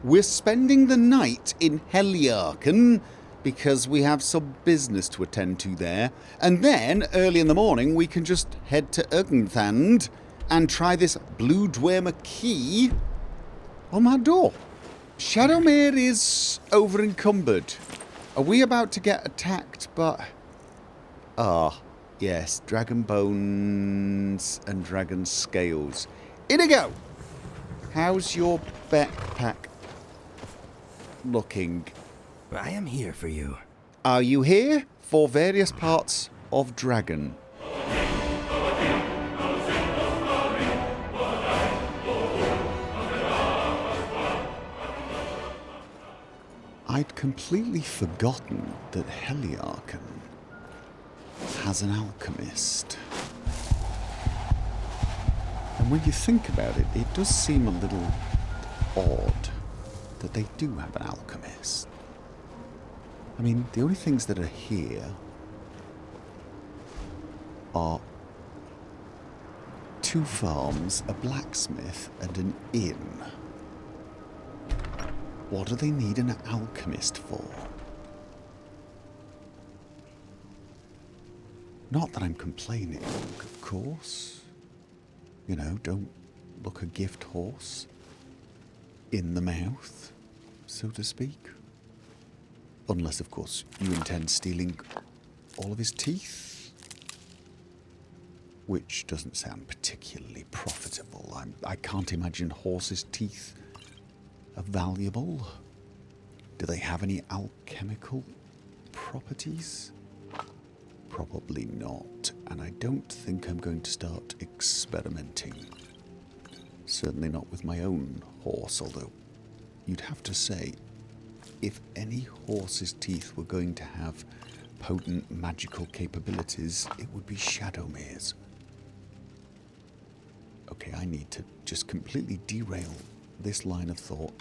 We're spending the night in Heliarchen because we have some business to attend to there. And then, early in the morning, we can just head to Ergenthand and try this Blue Dwemer key on that door. Shadowmere is over-encumbered. Are we about to get attacked by... yes, dragon bones and dragon scales. Inigo! How's your backpack looking? I am here for you. Are you here for various parts of dragon? I'd completely forgotten that Heliarchen has an alchemist. And when you think about it, it does seem a little odd that they do have an alchemist. I mean, the only things that are here are 2 farms, a blacksmith, and an inn. What do they need an alchemist for? Not that I'm complaining, of course. You know, don't look a gift horse in the mouth, so to speak. Unless, of course, you intend stealing all of his teeth. Which doesn't sound particularly profitable. I can't imagine horses' teeth are valuable. Do they have any alchemical properties? Probably not. And I don't think I'm going to start experimenting. Certainly not with my own horse, although you'd have to say, if any horse's teeth were going to have potent magical capabilities, it would be Shadowmere's. Okay, I need to just completely derail this line of thought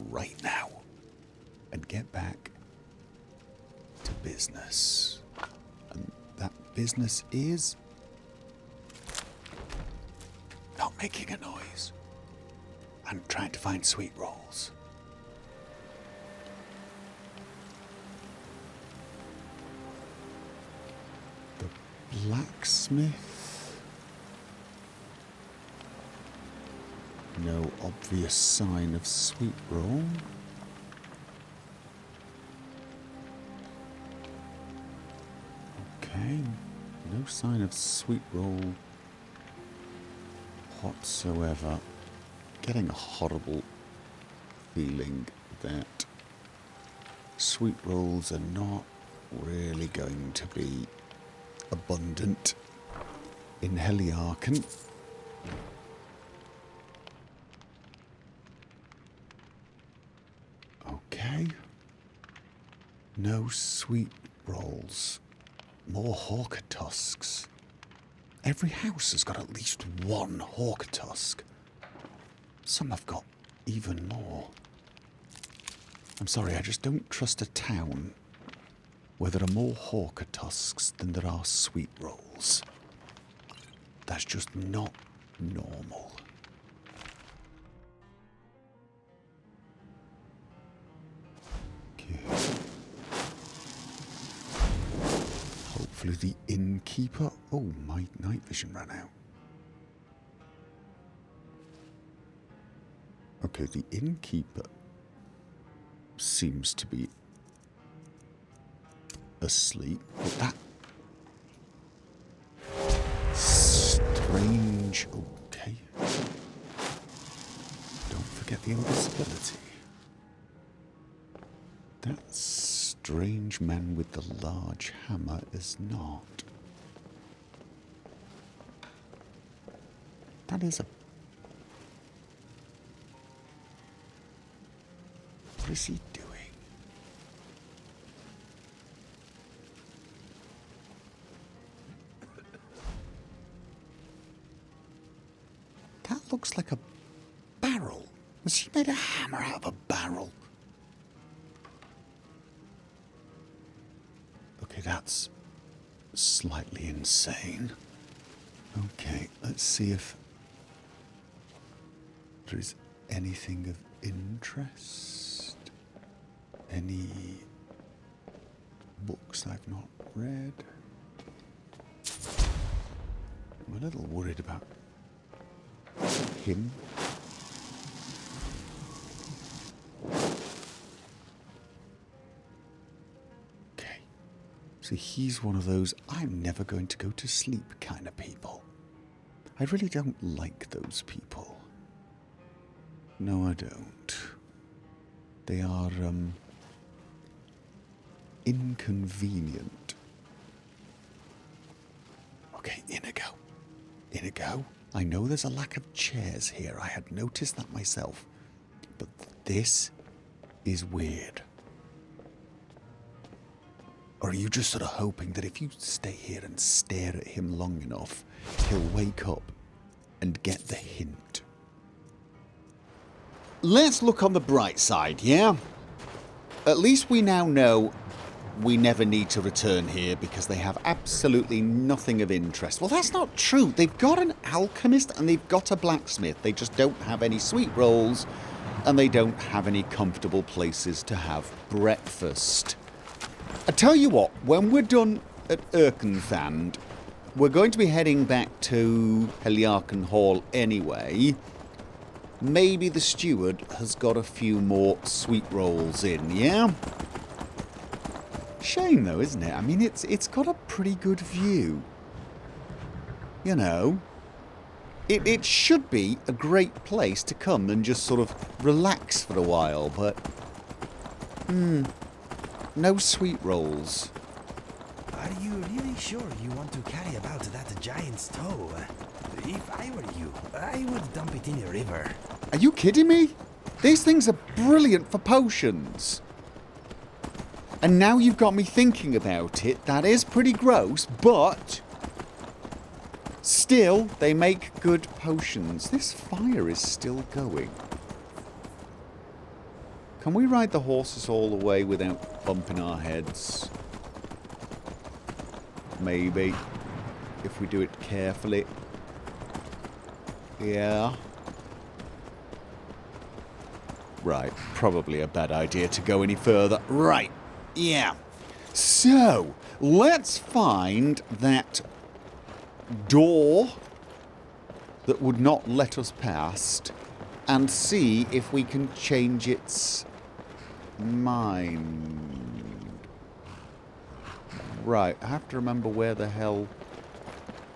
right now and get back to business. And that business is not making a noise and trying to find sweet rolls. The blacksmith. No obvious sign of sweet roll. Okay, no sign of sweet roll whatsoever. Getting a horrible feeling that sweet rolls are not really going to be abundant in Heliarchen. Okay. No sweet rolls. More hawker tusks. Every house has got at least one hawker tusk. Some have got even more. I'm sorry, I just don't trust a town where there are more hawker tusks than there are sweet rolls. That's just not normal. Hopefully the innkeeper... Oh, my night vision ran out. Okay, the innkeeper seems to be asleep. But that... strange... Okay. Don't forget the invisibility. That strange man with the large hammer is not. That is a... What is he doing? That looks like a barrel. Has he made a hammer out of a barrel? Okay, that's slightly insane. Okay, let's see if there is anything of interest? Any books I've not read? I'm a little worried about him. Okay. So he's one of those I'm never going to go to sleep kind of people. I really don't like those people. No, I don't. They are, inconvenient. Okay, in a go. In a go. I know there's a lack of chairs here. I had noticed that myself. But this is weird. Or are you just sort of hoping that if you stay here and stare at him long enough, he'll wake up and get the hint? Let's look on the bright side, yeah? At least we now know we never need to return here because they have absolutely nothing of interest. Well, that's not true. They've got an alchemist and they've got a blacksmith. They just don't have any sweet rolls and they don't have any comfortable places to have breakfast. I tell you what, when we're done at Erkenthand, we're going to be heading back to Heliarchen Hall anyway. Maybe the steward has got a few more sweet rolls in, yeah? Shame though, isn't it? I mean, it's got a pretty good view. You know, it should be a great place to come and just sort of relax for a while, but no sweet rolls. Are you really sure you want to carry about that giant's toe? If I were you, I would dump it in a river. Are you kidding me? These things are brilliant for potions. And now you've got me thinking about it. That is pretty gross, but still, they make good potions. This fire is still going. Can we ride the horses all the way without bumping our heads? Maybe, if we do it carefully. Yeah. Right, probably a bad idea to go any further. Right, yeah. So, let's find that door that would not let us past and see if we can change its mind. Right, I have to remember where the hell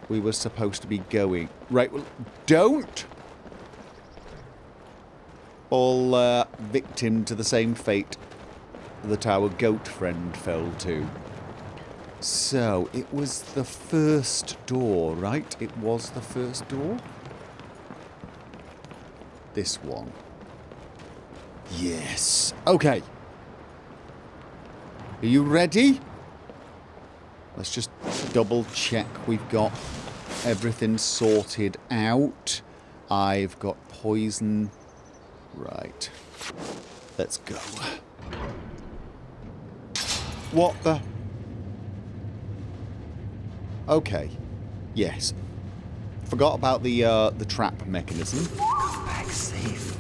we were supposed to be going. Right, well, don't fall victim to the same fate that our goat friend fell to. So, it was the first door, right? It was the first door? This one. Yes. Okay. Are you ready? Let's just double check we've got everything sorted out. I've got poison. Right. Let's go. What the? Okay. Yes. Forgot about the trap mechanism. Come back safe.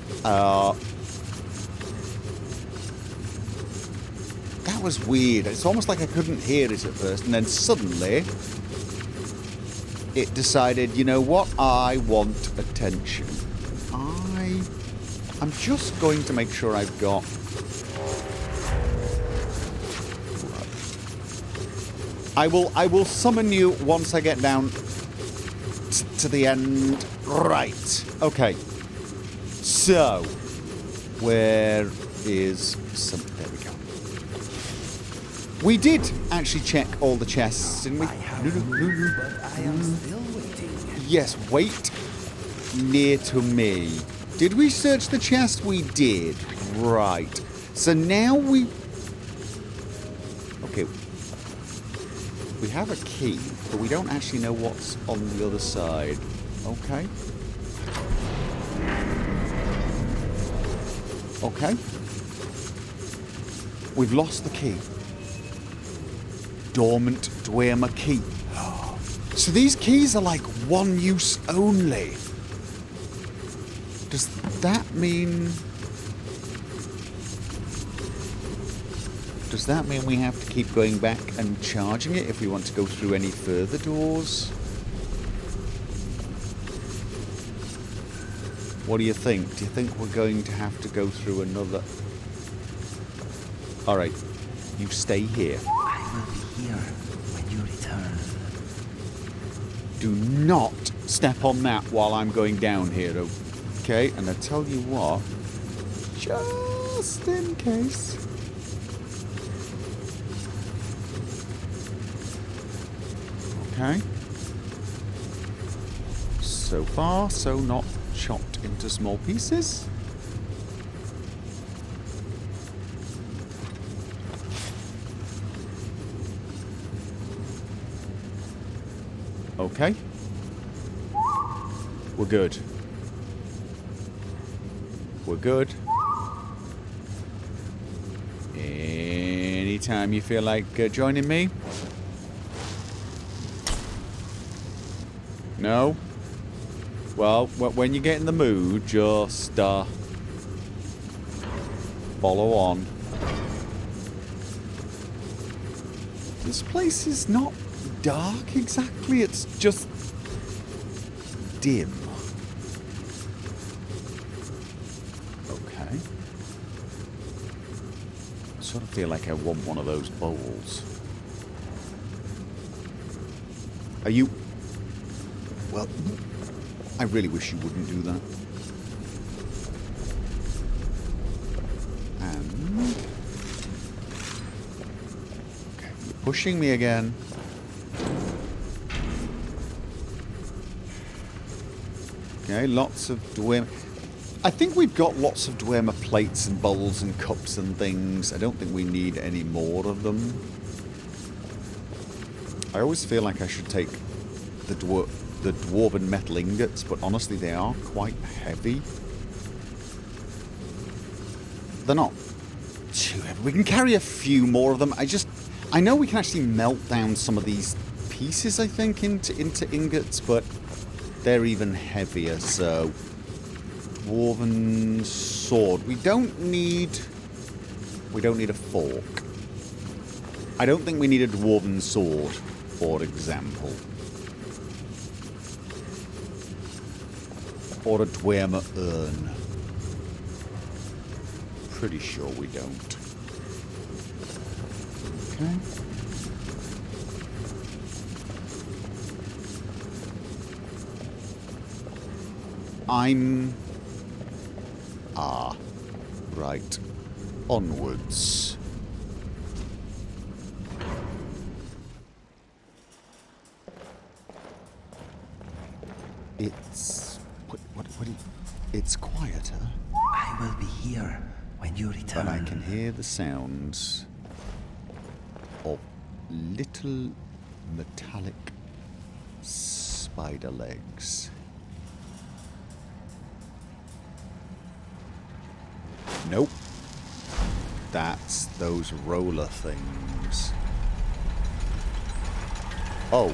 That was weird. It's almost like I couldn't hear it at first, and then suddenly it decided, you know what? I want attention. I'm just going to make sure I've got... I will summon you once I get down to the end. Right. Okay. So, where is some... There we go. We did actually check all the chests, didn't we? I have moved, but I am still waiting. Yes, wait near to me. Did we search the chest? We did. Right. So now we... Okay. We have a key, but we don't actually know what's on the other side. Okay. Okay. We've lost the key. Dormant Dwemer key. So these keys are like one use only. Does that mean Does that mean we have to keep going back and charging it if we want to go through any further doors? What do you think? Do you think we're going to have to go through another... Alright, you stay here. I will be here when you return. Do not step on that while I'm going down here, okay? And I tell you what, just in case... Okay. So far, so not chopped into small pieces. Okay. We're good. We're good. Anytime you feel like joining me. No? Well, when you get in the mood, just follow on. This place is not dark exactly, it's just dim. Okay. I sort of feel like I want one of those bowls. Are you... Well, I really wish you wouldn't do that. And... Okay, you're pushing me again. Okay, lots of Dwemer... I think we've got lots of Dwemer plates and bowls and cups and things. I don't think we need any more of them. I always feel like I should take the dwarven metal ingots, but honestly they are quite heavy. They're not too heavy. We can carry a few more of them. I know we can actually melt down some of these pieces, I think, into ingots, but they're even heavier, so... Dwarven sword. We don't need a fork. I don't think we need a dwarven sword, for example. Or a Dwemer urn. Pretty sure we don't. Okay. Right. Onwards. It's quieter. I will be here when you return. But I can hear the sounds of little metallic spider legs. Nope. That's those roller things. Oh.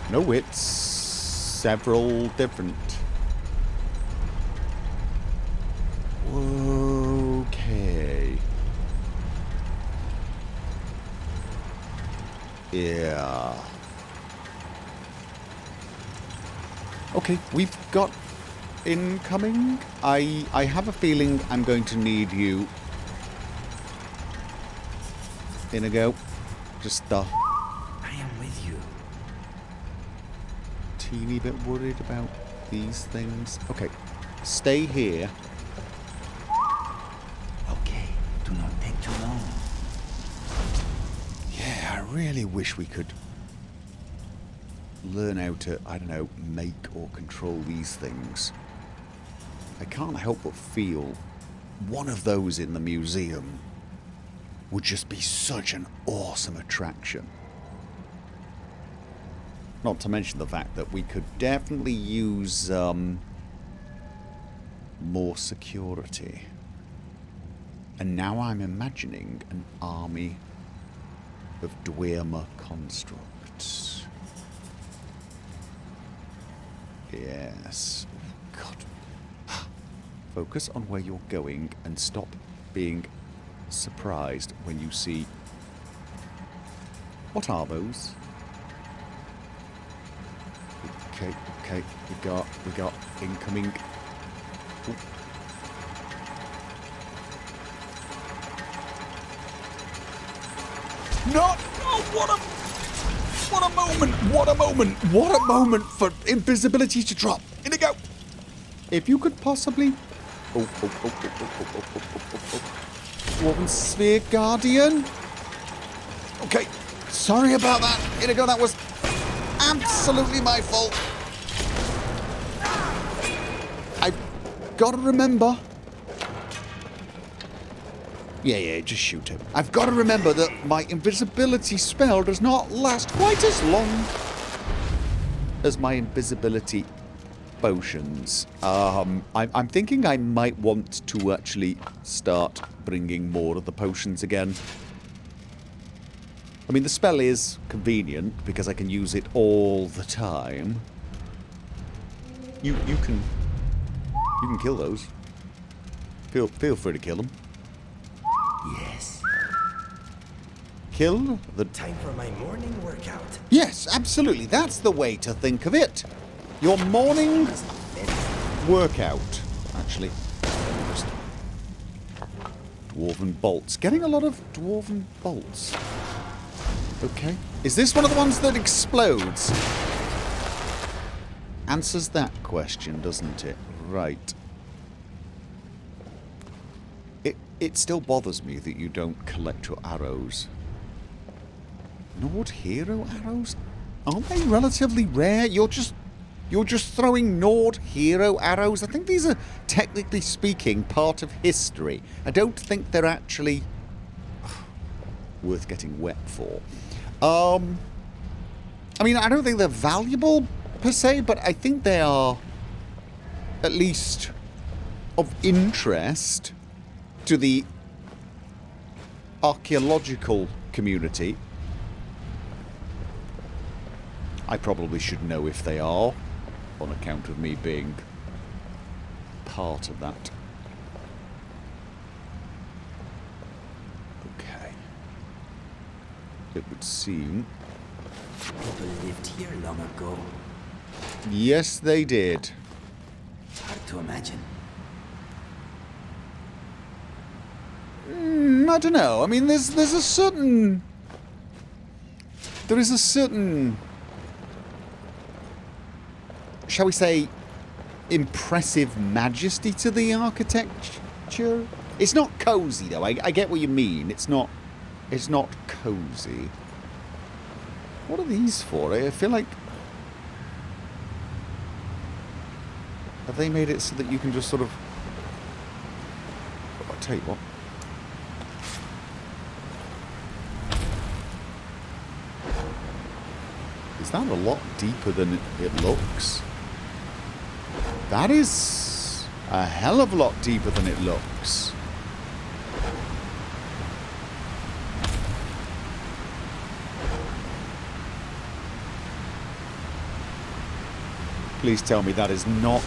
No, it's several different. Okay. Yeah. Okay, we've got incoming. I have a feeling I'm going to need you. In a go. Just I am with you. Teeny bit worried about these things. Okay. Stay here. Okay. Do not take too long. Yeah, I really wish we could learn how to, I don't know, make or control these things. I can't help but feel one of those in the museum would just be such an awesome attraction. Not to mention the fact that we could definitely use more security. And now I'm imagining an army of Dwemer constructs. Yes. God. Focus on where you're going and stop being surprised when you see... What are those? Okay, okay, we got incoming. Ooh. No! Oh, what a moment! What a moment! What a moment for invisibility to drop! In it go! If you could possibly... Dwarven Sphere Guardian? Okay, sorry about that. In it go, that was absolutely my fault. I've got to remember... Yeah, just shoot him. I've got to remember that my invisibility spell does not last quite as long as my invisibility potions. I'm thinking I might want to actually start bringing more of the potions again. I mean, the spell is convenient because I can use it all the time. You can kill those. Feel free to kill them. Yes. Kill the... Time for my morning workout. Yes, absolutely. That's the way to think of it. Your morning workout. Actually, just dwarven bolts. Getting a lot of dwarven bolts. Okay. Is this one of the ones that explodes? Answers that question, doesn't it? Right. It still bothers me that you don't collect your arrows. Nord hero arrows? Aren't they relatively rare? You're just throwing Nord hero arrows? I think these are, technically speaking, part of history. I don't think they're actually worth getting wet for. I mean, I don't think they're valuable, per se, but I think they are at least of interest to the archaeological community. I probably should know if they are, on account of me being part of that. Okay. It would seem... People lived here long ago. Yes, they did. Hard to imagine. I don't know. I mean, there is a certain shall we say, impressive majesty to the architecture. It's not cozy though. I get what you mean. It's not cozy. What are these for? I feel like, have they made it so that you can just sort of... I'll tell you what. Is that a lot deeper than it looks? That is a hell of a lot deeper than it looks. Please tell me that is not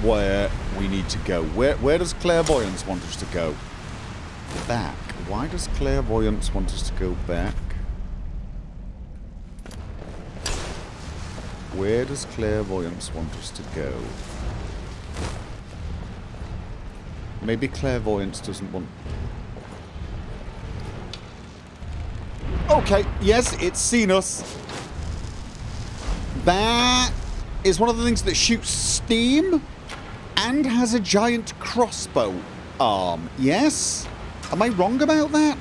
where we need to go. Where does Clairvoyance want us to go? Back. Why does Clairvoyance want us to go back? Where does Clairvoyance want us to go? Maybe Clairvoyance doesn't want... Okay, yes, it's seen us. That is one of the things that shoots steam and has a giant crossbow arm. Yes? Am I wrong about that?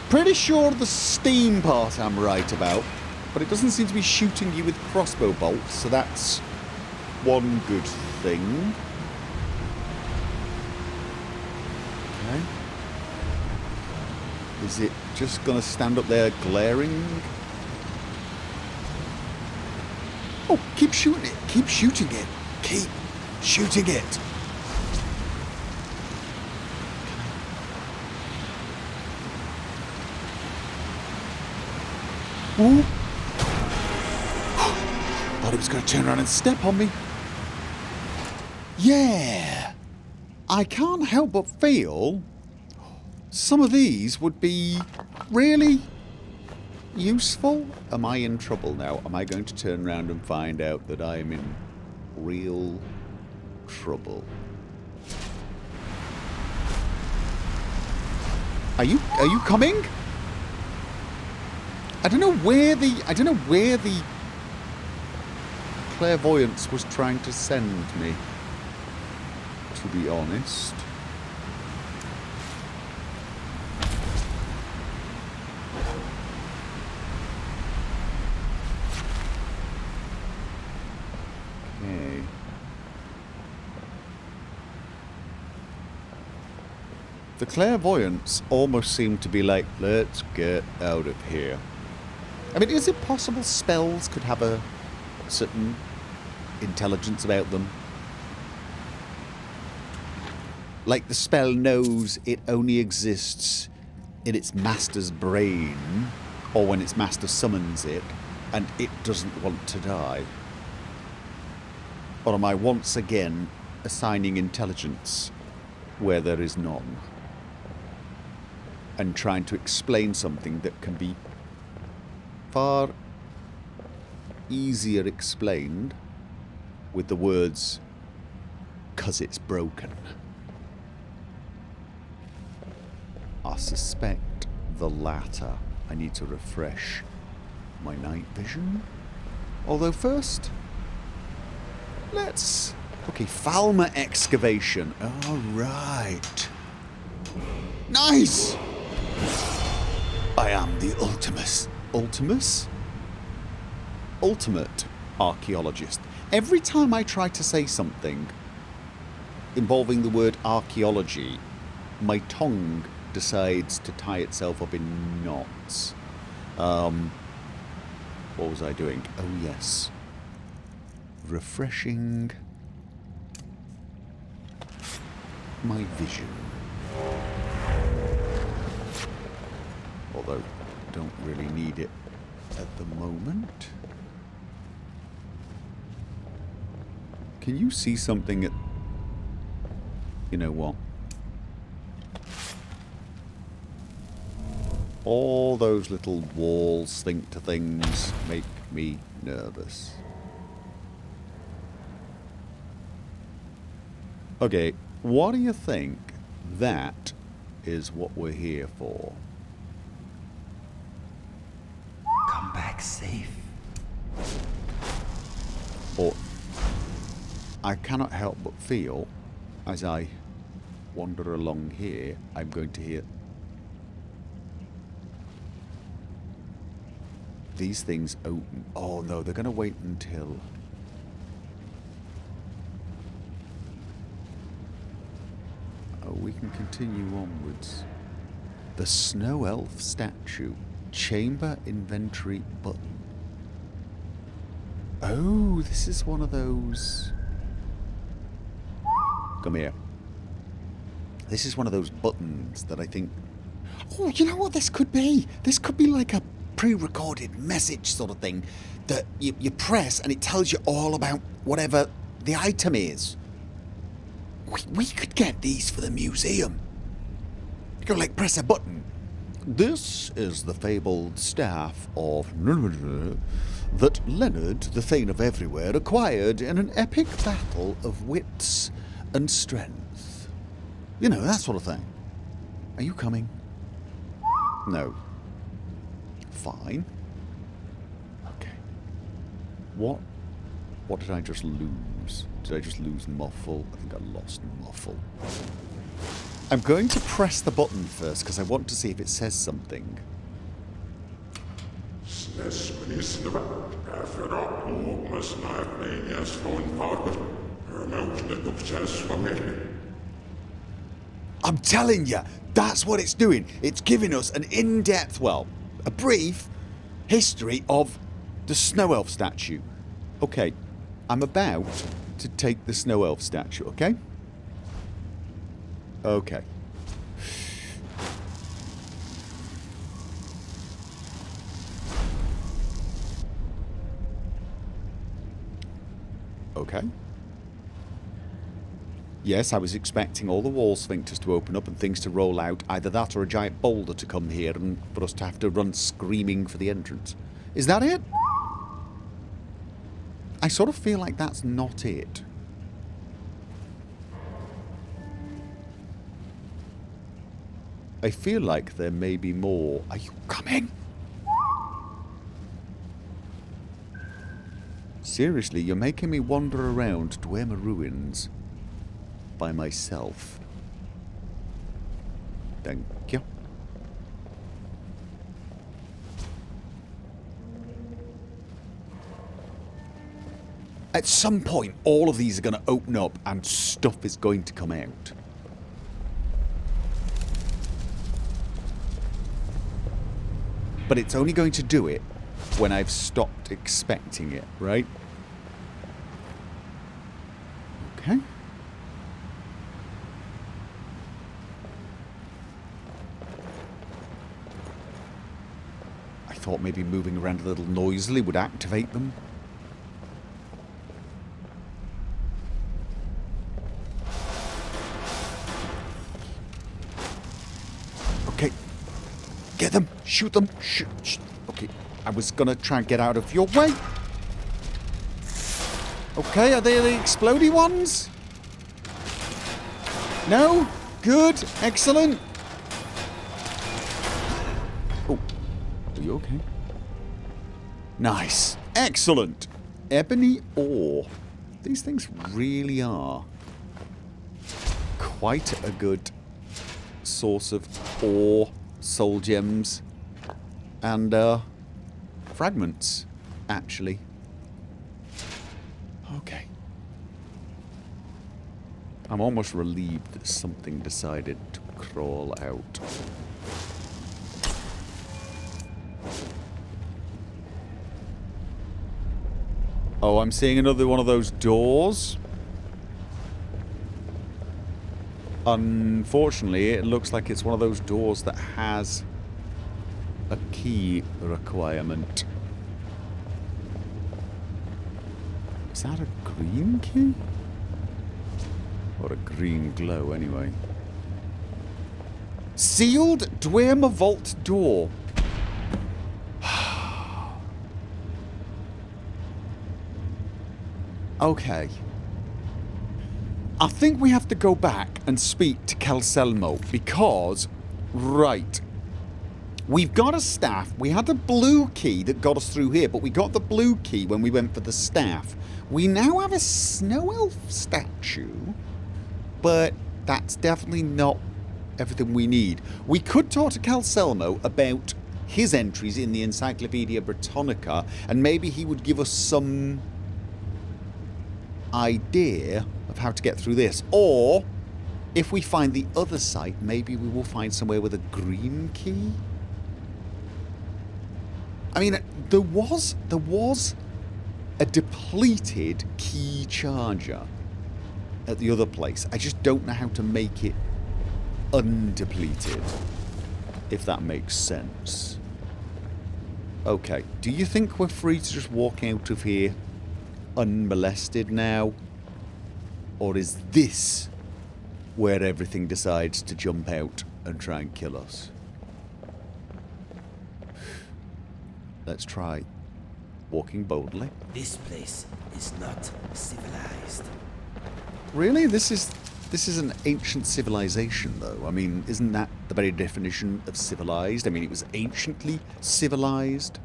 Pretty sure the steam part I'm right about, but it doesn't seem to be shooting you with crossbow bolts, so that's one good thing. Okay. Is it just gonna stand up there glaring? Oh, keep shooting it. Keep shooting it. Keep shooting it. Ooh. Thought he was going to turn around and step on me. Yeah. I can't help but feel some of these would be really useful. Am I in trouble now? Am I going to turn around and find out that I am in real trouble? Are you coming? I don't know where the clairvoyance was trying to send me, to be honest. Okay. The clairvoyance almost seemed to be like, let's get out of here. I mean, is it possible spells could have a certain intelligence about them? Like the spell knows it only exists in its master's brain, or when its master summons it, and it doesn't want to die. Or am I once again assigning intelligence where there is none? And trying to explain something that can be far easier explained with the words, "'cause it's broken." I suspect the latter. I need to refresh my night vision. Although first, let's... Okay, Falmer Excavation. Alright. Nice! I am the ultimate archaeologist. Every time I try to say something involving the word archaeology, my tongue decides to tie itself up in knots. What was I doing? Oh yes. Refreshing my vision. Although, don't really need it at the moment. Can you see something at... You know what? All those little walls think to things make me nervous. Okay, what do you think that is what we're here for? Come back safe. Or I cannot help but feel, as I wander along here, I'm going to hear these things open. Oh no, they're going to wait until... Oh, we can continue onwards. The Snow Elf statue. Chamber inventory button. Oh, this is one of those... Come here. This is one of those buttons that I think... Oh, you know what this could be? This could be like a pre-recorded message sort of thing that you press and it tells you all about whatever the item is. We could get these for the museum. You could like press a button. This is the fabled staff of that Leonard, the Thane of Everywhere, acquired in an epic battle of wits and strength. You know, that sort of thing. Are you coming? No. Fine. Okay. What did I just lose? Did I just lose Muffle? I think I lost Muffle. I'm going to press the button first because I want to see if it says something. I'm telling you, that's what it's doing. It's giving us an in-depth, well, a brief history of the Snow Elf statue. Okay, I'm about to take the Snow Elf statue, okay? Okay. Okay. Yes, I was expecting all the wall sphincters to open up and things to roll out. Either that or a giant boulder to come here and for us to have to run screaming for the entrance. Is that it? I sort of feel like that's not it. I feel like there may be more. Are you coming? Seriously, you're making me wander around Dwemer Ruins by myself. Thank you. At some point, all of these are going to open up and stuff is going to come out. But it's only going to do it when I've stopped expecting it, right? Okay. I thought maybe moving around a little noisily would activate them. Okay. Get them! Shoot them! Shoot! Okay. I was gonna try and get out of your way. Okay, are they the explodey ones? No? Good. Excellent. Oh. Are you okay? Nice. Excellent. Ebony ore. These things really are quite a good source of ore, soul gems, and fragments, actually. Okay. I'm almost relieved that something decided to crawl out. Oh, I'm seeing another one of those doors. Unfortunately, it looks like it's one of those doors that has a key requirement. Is that a green key? Or a green glow, anyway. Sealed Dwemer Vault door. Okay. I think we have to go back and speak to Calselmo because, right, we've got a staff. We had a blue key that got us through here, but we got the blue key when we went for the staff. We now have a snow elf statue, but that's definitely not everything we need. We could talk to Calselmo about his entries in the Encyclopedia Britannica, and maybe he would give us some idea of how to get through this. Or, if we find the other site, maybe we will find somewhere with a green key. I mean, there was a depleted key charger at the other place. I just don't know how to make it undepleted, if that makes sense. Okay, do you think we're free to just walk out of here unmolested now? Or is this where everything decides to jump out and try and kill us? Let's try walking boldly. This place is not civilized. Really? This is an ancient civilization, though. I mean, isn't that the very definition of civilized? I mean, it was anciently civilized.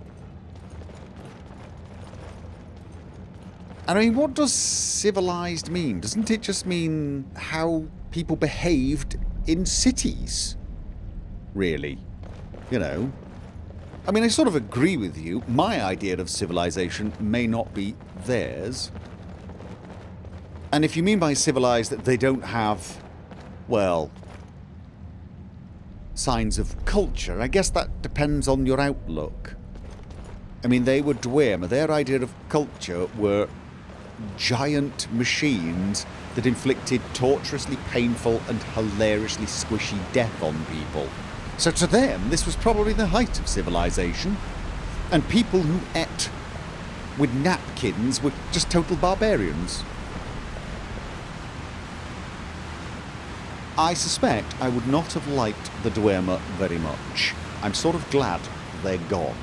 I mean, what does civilized mean? Doesn't it just mean how people behaved in cities? Really? You know? I mean, I sort of agree with you. My idea of civilization may not be theirs. And if you mean by civilized that they don't have, well, signs of culture, I guess that depends on your outlook. I mean, they were Dwemer. Their idea of culture were giant machines that inflicted torturously painful and hilariously squishy death on people. So to them, this was probably the height of civilization. And people who ate with napkins were just total barbarians. I suspect I would not have liked the Dwemer very much. I'm sort of glad they're gone.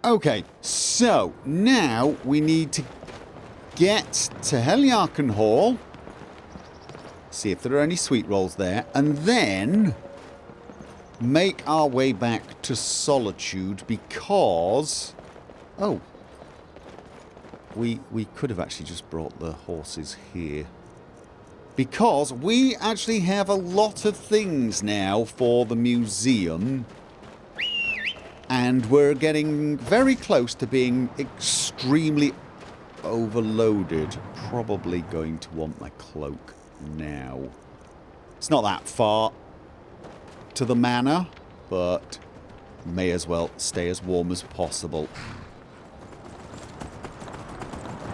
Okay, so now we need to get to Heliarchen Hall, see if there are any sweet rolls there, and then make our way back to Solitude because... Oh. We could have actually just brought the horses here. Because we actually have a lot of things now for the museum. And we're getting very close to being extremely overloaded. Probably going to want my cloak now. It's not that far to the manor, but may as well stay as warm as possible.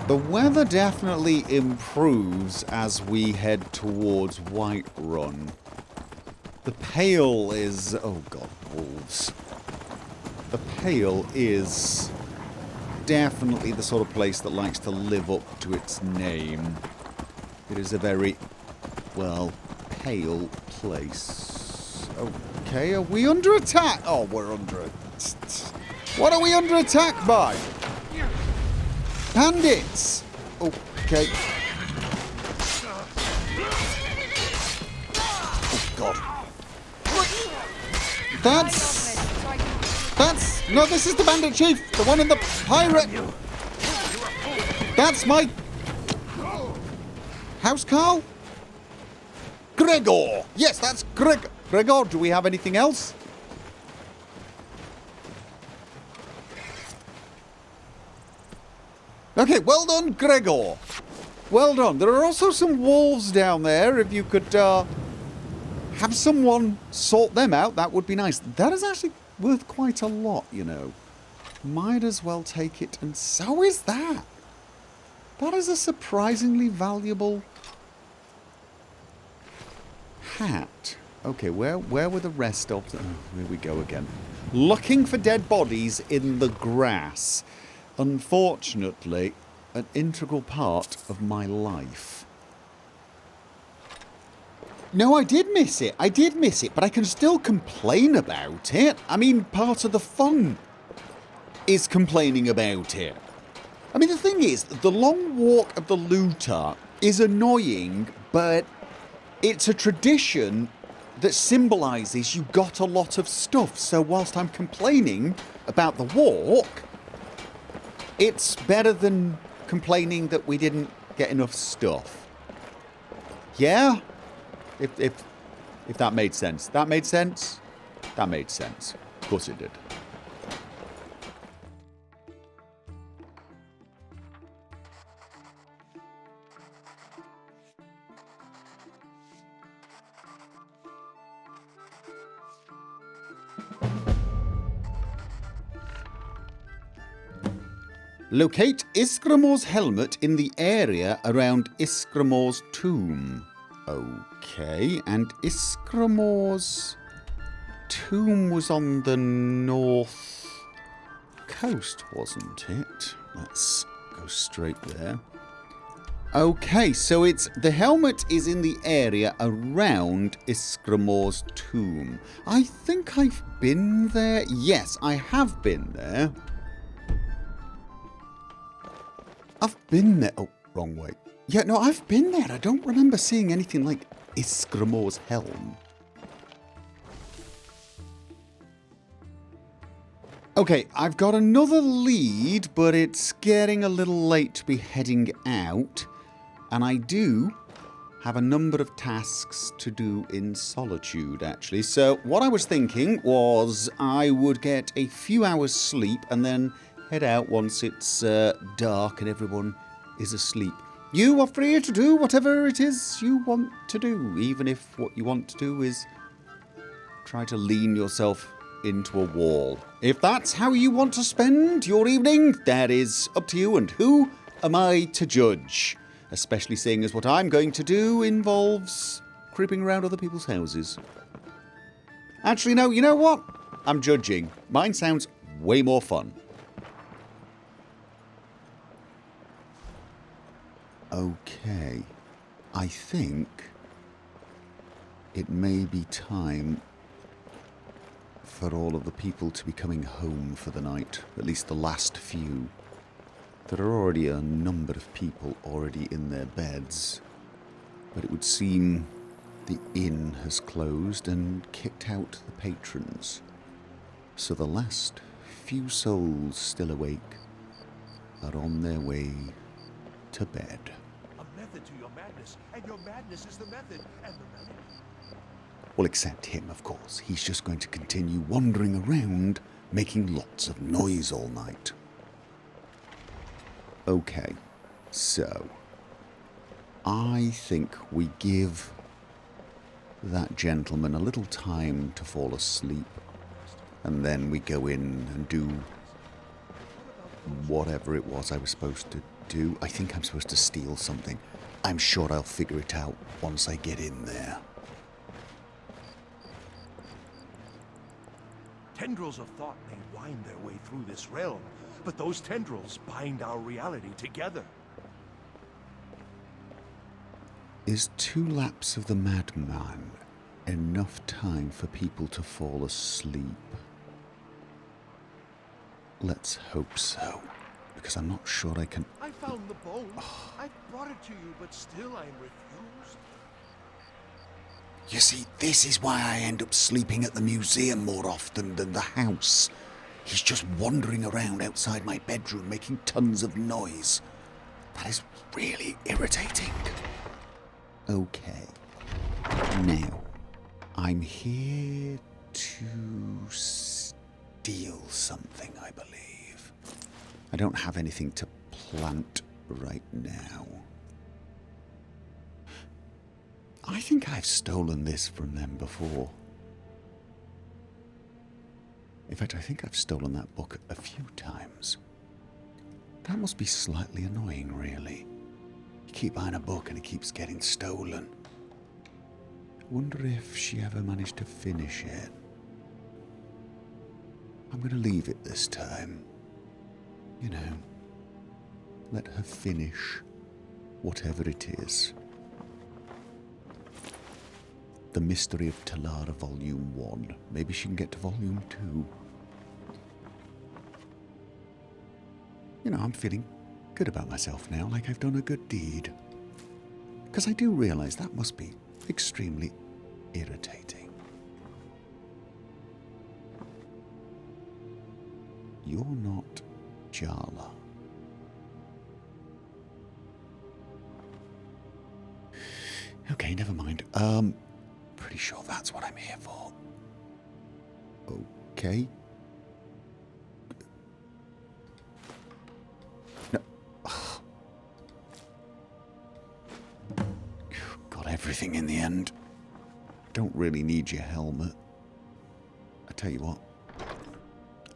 The weather definitely improves as we head towards Whiterun. The Pale is... oh god, wolves. The Pale is definitely the sort of place that likes to live up to its name. It is a very, well, pale place. Okay, are we under attack? Oh, we're under attack. What are we under attack by? Bandits! Okay. Oh, God. That's... no, this is the bandit chief! The one in the pirate... That's my... housecarl? Gregor! Yes, that's Gregor. Gregor, do we have anything else? Okay, well done, Gregor. Well done. There are also some wolves down there. If you could have someone sort them out, that would be nice. That is actually worth quite a lot, you know. Might as well take it, and so is that. That is a surprisingly valuable hat. Okay, where were the rest of them? Oh, here we go again. Looking for dead bodies in the grass. Unfortunately, an integral part of my life. No, I did miss it. I did miss it, but I can still complain about it. I mean, part of the fun is complaining about it. I mean, the thing is, the long walk of the looter is annoying, but it's a tradition that symbolises you got a lot of stuff. So whilst I'm complaining about the walk, it's better than complaining that we didn't get enough stuff. Yeah? If that made sense. That made sense? That made sense. Of course it did. Locate Iskramor's helmet in the area around Iskramor's tomb. Okay, and Iskramor's tomb was on the north coast, wasn't it? Let's go straight there. Okay, so it's the helmet is in the area around Iskramor's tomb. I think I've been there. Yes, I have been there. I've been there. Oh, wrong way. Yeah, no, I've been there. I don't remember seeing anything like Iskramor's helm. Okay, I've got another lead, but it's getting a little late to be heading out. And I do have a number of tasks to do in Solitude, actually. So what I was thinking was I would get a few hours sleep and then head out once it's dark and everyone is asleep. You are free to do whatever it is you want to do, even if what you want to do is try to lean yourself into a wall. If that's how you want to spend your evening, that is up to you, and who am I to judge? Especially seeing as what I'm going to do involves creeping around other people's houses. Actually, no, you know what? I'm judging. Mine sounds way more fun. Okay. I think it may be time for all of the people to be coming home for the night. At least the last few. There are already a number of people already in their beds. But it would seem the inn has closed and kicked out the patrons. So the last few souls still awake are on their way to bed. A method to your madness, and your madness is the method, and the remedy. Well, except him, of course. He's just going to continue wandering around, making lots of noise all night. Okay, so I think we give that gentleman a little time to fall asleep, and then we go in and do whatever it was I was supposed to do. I think I'm supposed to steal something. I'm sure I'll figure it out once I get in there. Tendrils of thought may wind their way through this realm, but those tendrils bind our reality together. Is 2 laps of the madman enough time for people to fall asleep? Let's hope so, because I'm not sure I can... I found the bone. I brought it to you, but still I am refused. You see, this is why I end up sleeping at the museum more often than the house. He's just wandering around outside my bedroom making tons of noise. That is really irritating. Okay. Now, I'm here to steal something, I believe. I don't have anything to plant right now. I think I've stolen this from them before. In fact, I think I've stolen that book a few times. That must be slightly annoying, really. You keep buying a book and it keeps getting stolen. I wonder if she ever managed to finish it. I'm going to leave it this time. You know, let her finish whatever it is. The Mystery of Talara Volume 1. Maybe she can get to Volume 2. You know, I'm feeling good about myself now, like I've done a good deed. Because I do realise that must be extremely irritating. You're not Jala. Okay, never mind. Pretty sure that's what I'm here for. Okay. No. Got everything in the end. Don't really need your helmet. I tell you what.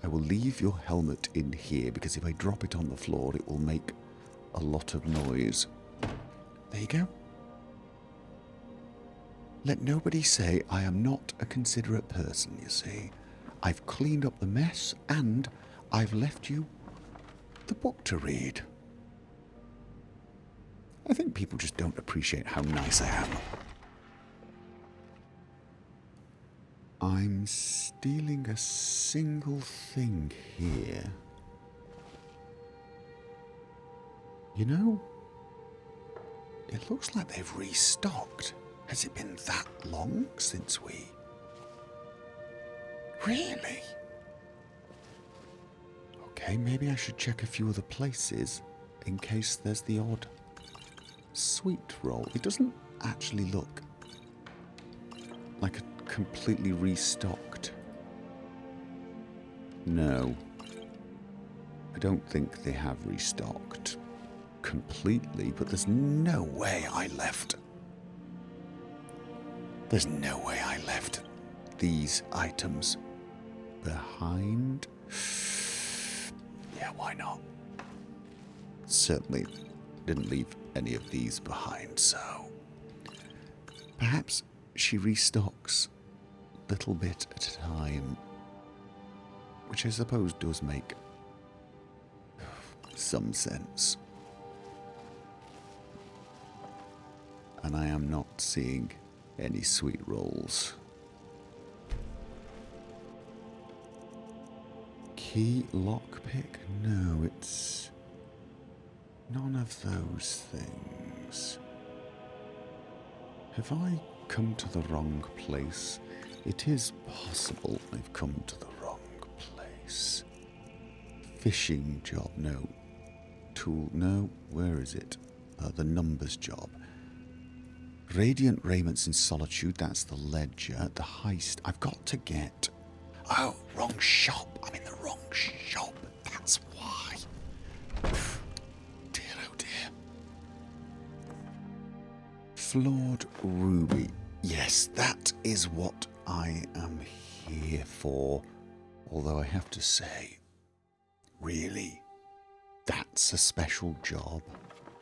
I will leave your helmet in here because if I drop it on the floor, it will make a lot of noise. There you go. Let nobody say I am not a considerate person, you see. I've cleaned up the mess and I've left you the book to read. I think people just don't appreciate how nice I am. I'm stealing a single thing here. You know, it looks like they've restocked. Has it been that long since we... Really? Okay, maybe I should check a few other places in case there's the odd sweet roll. It doesn't actually look like a completely restocked. No. I don't think they have restocked completely, but there's no way I left... There's no way I left these items behind. Yeah, why not? Certainly didn't leave any of these behind, so... Perhaps she restocks a little bit at a time. Which I suppose does make some sense. and I am not seeing any sweet rolls. Key lockpick? No, it's none of those things. Have I come to the wrong place? It is possible I've come to the wrong place. Fishing job, no. Tool, no. Where is it? The numbers job. Radiant Raiments in Solitude, that's the ledger. The heist, I've got to get... Oh, wrong shop. I'm in the wrong shop. That's why. Dear, oh dear. Flawed Ruby. Yes, that is what I am here for. Although I have to say, really, that's a special job.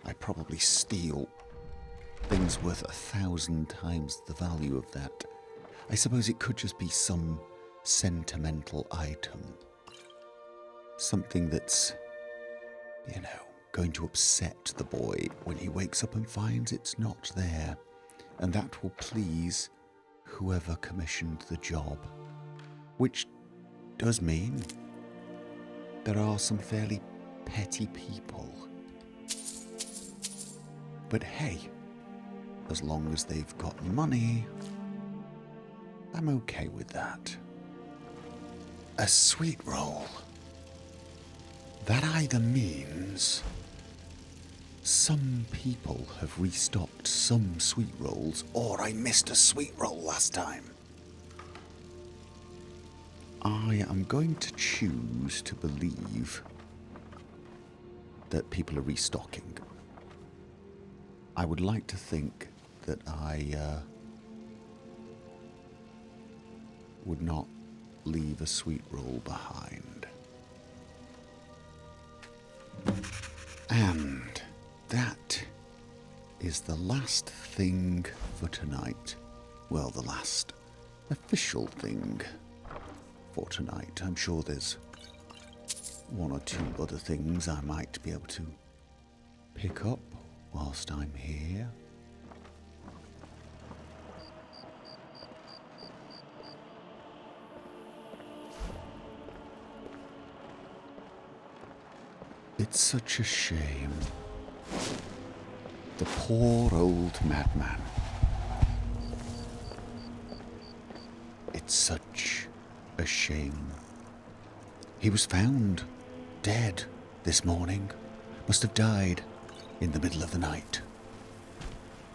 I probably steal things worth 1,000 times the value of that. I suppose it could just be some sentimental item. Something that's, you know, going to upset the boy when he wakes up and finds it's not there. And that will please whoever commissioned the job. Which does mean there are some fairly petty people. But hey, as long as they've got money, I'm okay with that. A sweet roll. That either means some people have restocked some sweet rolls, or I missed a sweet roll last time. I am going to choose to believe that people are restocking. I would like to think that I would not leave a sweet roll behind. And that is the last thing for tonight. Well, the last official thing for tonight. I'm sure there's one or two other things I might be able to pick up whilst I'm here. It's such a shame. The poor old madman. It's such a shame. He was found dead this morning. Must have died in the middle of the night.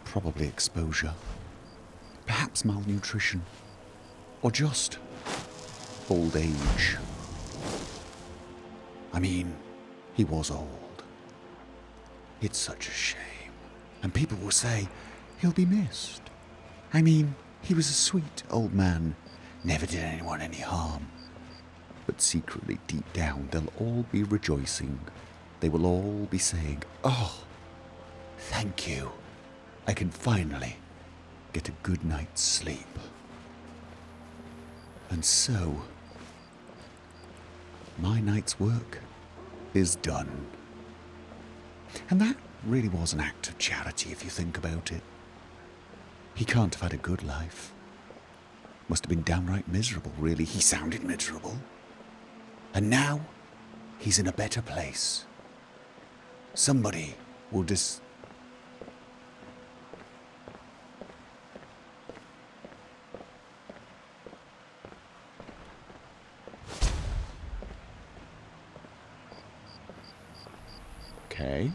Probably exposure. Perhaps malnutrition. Or just old age. I mean, he was old. It's such a shame. And people will say, he'll be missed. I mean, he was a sweet old man. Never did anyone any harm. But secretly, deep down, they'll all be rejoicing. They will all be saying, oh, thank you. I can finally get a good night's sleep. And so, my night's work is done. And that really was an act of charity if you think about it. He can't have had a good life. Must have been downright miserable, really. He sounded miserable. And now, he's in a better place. Somebody will Okay.